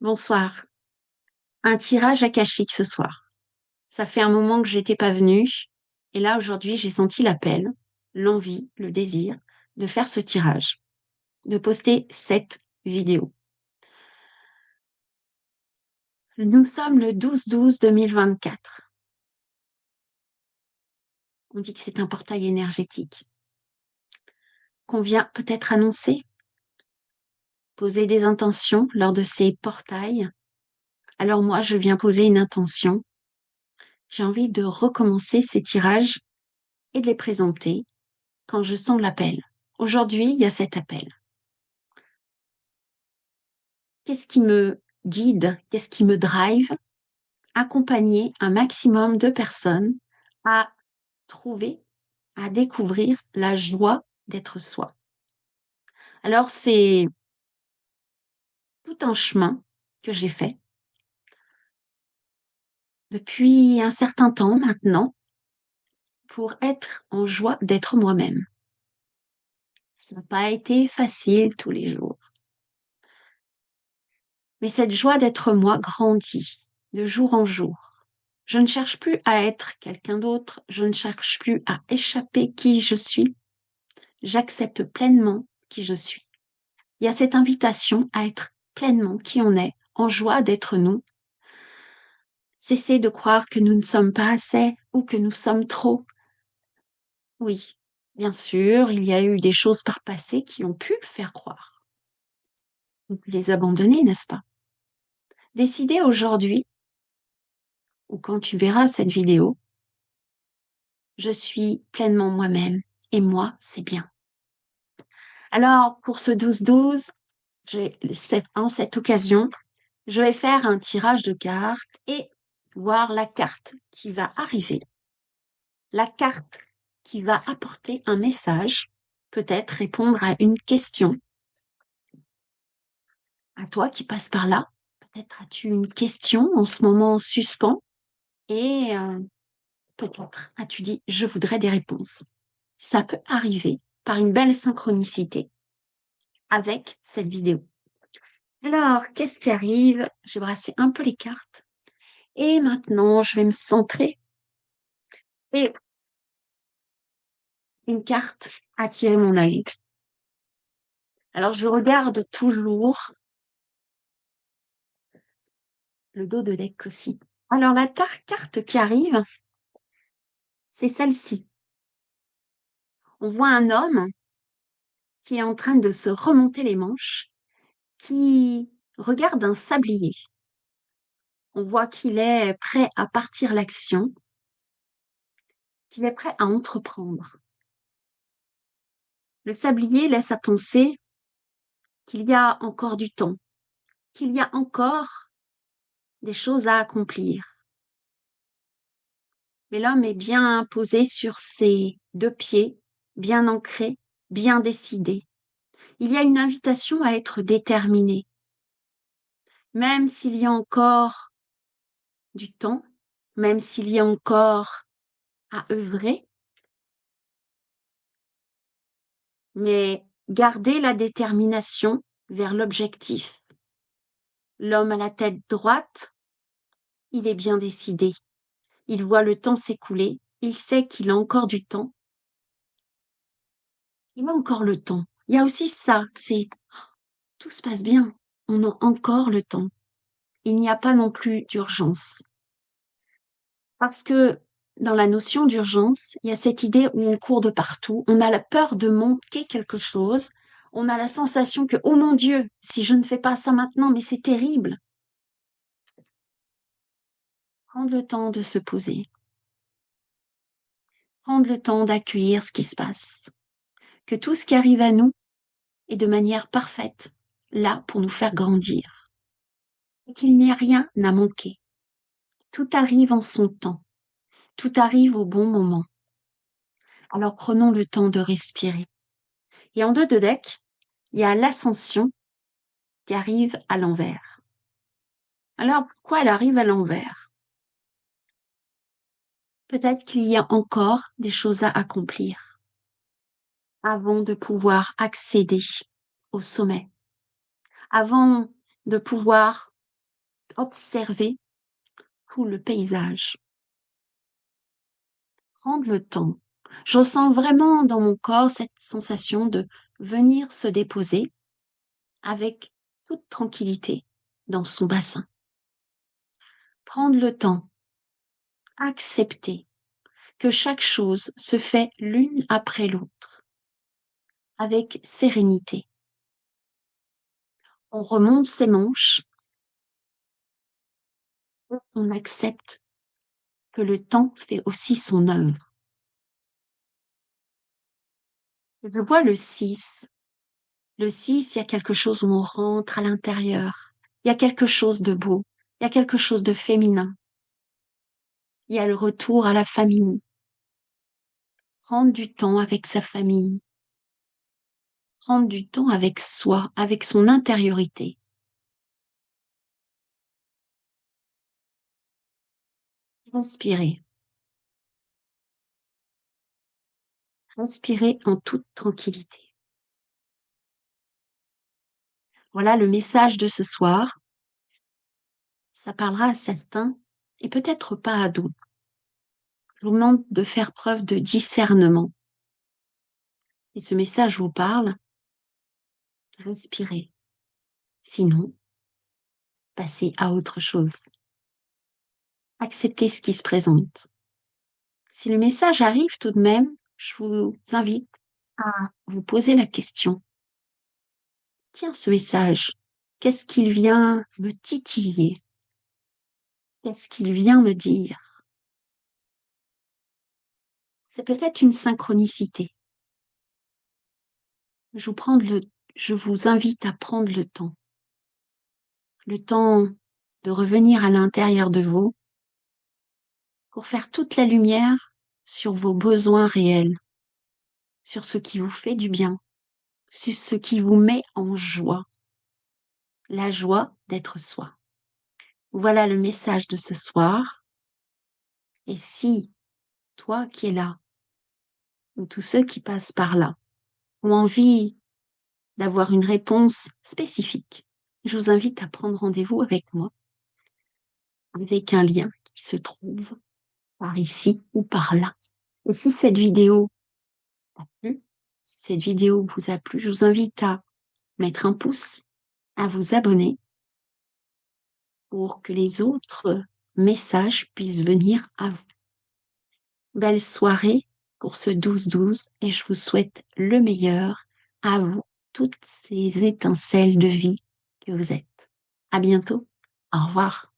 Bonsoir. Un tirage akashique ce soir. Ça fait un moment que j'étais pas venue. Et là, aujourd'hui, j'ai senti l'appel, l'envie, le désir de faire ce tirage, de poster cette vidéo. Nous sommes le 12/12/2024. On dit que c'est un portail énergétique qu'on vient peut-être annoncer, poser des intentions lors de ces portails. Alors moi, je viens poser une intention. J'ai envie de recommencer ces tirages et de les présenter quand je sens l'appel. Aujourd'hui, il y a cet appel. Qu'est-ce qui me guide? Qu'est-ce qui me drive? Accompagner un maximum de personnes à trouver, à découvrir la joie d'être soi. Alors, c'est tout un chemin que j'ai fait depuis un certain temps maintenant pour être en joie d'être moi-même. Ça n'a pas été facile tous les jours. Mais cette joie d'être moi grandit de jour en jour. Je ne cherche plus à être quelqu'un d'autre, je ne cherche plus à échapper qui je suis. J'accepte pleinement qui je suis. Il y a cette invitation à être pleinement qui on est, en joie d'être nous. Cesser de croire que nous ne sommes pas assez ou que nous sommes trop. Oui, bien sûr, il y a eu des choses par passé qui ont pu le faire croire. On peut les abandonner, n'est-ce pas? Décider aujourd'hui, ou quand tu verras cette vidéo, je suis pleinement moi-même et moi, c'est bien. Alors, pour ce 12/12, en cette occasion, je vais faire un tirage de cartes et voir la carte qui va arriver. La carte qui va apporter un message, peut-être répondre à une question. À toi qui passes par là, peut-être as-tu une question en ce moment en suspens et peut-être as-tu dit je voudrais des réponses. Ça peut arriver par une belle synchronicité avec cette vidéo. Alors, qu'est-ce qui arrive? J'ai brassé un peu les cartes et maintenant je vais me centrer et une carte a attiré mon œil. Alors, je regarde toujours le dos de deck aussi. Alors, la carte qui arrive, c'est celle-ci. On voit un homme qui est en train de se remonter les manches, qui regarde un sablier. On voit qu'il est prêt à partir l'action, qu'il est prêt à entreprendre. Le sablier laisse à penser qu'il y a encore du temps, qu'il y a encore des choses à accomplir. Mais l'homme est bien posé sur ses deux pieds, bien ancré, bien décidé. Il y a une invitation à être déterminé. Même s'il y a encore du temps, même s'il y a encore à œuvrer, mais garder la détermination vers l'objectif. L'homme à la tête droite, il est bien décidé. Il voit le temps s'écouler, il sait qu'il a encore du temps. Il a encore le temps. Il y a aussi ça, c'est tout se passe bien, on a encore le temps. Il n'y a pas non plus d'urgence. Parce que dans la notion d'urgence, il y a cette idée où on court de partout, on a la peur de manquer quelque chose, on a la sensation que, oh mon Dieu, si je ne fais pas ça maintenant, mais c'est terrible. Prendre le temps de se poser, prendre le temps d'accueillir ce qui se passe, que tout ce qui arrive à nous est de manière parfaite, là pour nous faire grandir, et qu'il n'y a rien à manquer. Tout arrive en son temps, tout arrive au bon moment. Alors prenons le temps de respirer. Et en dos de deck, il y a l'ascension qui arrive à l'envers. Alors pourquoi elle arrive à l'envers? Peut-être qu'il y a encore des choses à accomplir avant de pouvoir accéder au sommet, avant de pouvoir observer tout le paysage, prendre le temps. Je ressens vraiment dans mon corps cette sensation de venir se déposer avec toute tranquillité dans son bassin. Prendre le temps, accepter que chaque chose se fait l'une après l'autre, avec sérénité. On remonte ses manches, on accepte que le temps fait aussi son œuvre. Je vois le 6. Le 6, il y a quelque chose où on rentre à l'intérieur. Il y a quelque chose de beau. Il y a quelque chose de féminin. Il y a le retour à la famille. Prendre du temps avec sa famille. Prendre du temps avec soi, avec son intériorité. Inspirer. Inspirer en toute tranquillité. Voilà le message de ce soir. Ça parlera à certains et peut-être pas à d'autres. Je vous demande de faire preuve de discernement. Si ce message vous parle, respirez. Sinon, passez à autre chose. Acceptez ce qui se présente. Si le message arrive tout de même, je vous invite à vous poser la question. Tiens, ce message, qu'est-ce qu'il vient me titiller? Qu'est-ce qu'il vient me dire? C'est peut-être une synchronicité. Je vous invite à prendre le temps de revenir à l'intérieur de vous pour faire toute la lumière sur vos besoins réels, sur ce qui vous fait du bien, sur ce qui vous met en joie, la joie d'être soi. Voilà le message de ce soir. Et si toi qui es là, ou tous ceux qui passent par là, ont envie d'avoir une réponse spécifique, je vous invite à prendre rendez-vous avec moi, avec un lien qui se trouve par ici ou par là. Et si cette vidéo t'a plu, si cette vidéo vous a plu, je vous invite à mettre un pouce, à vous abonner pour que les autres messages puissent venir à vous. Belle soirée pour ce 12-12 et je vous souhaite le meilleur à vous, toutes ces étincelles de vie que vous êtes. À bientôt. Au revoir.